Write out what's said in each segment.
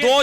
2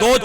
2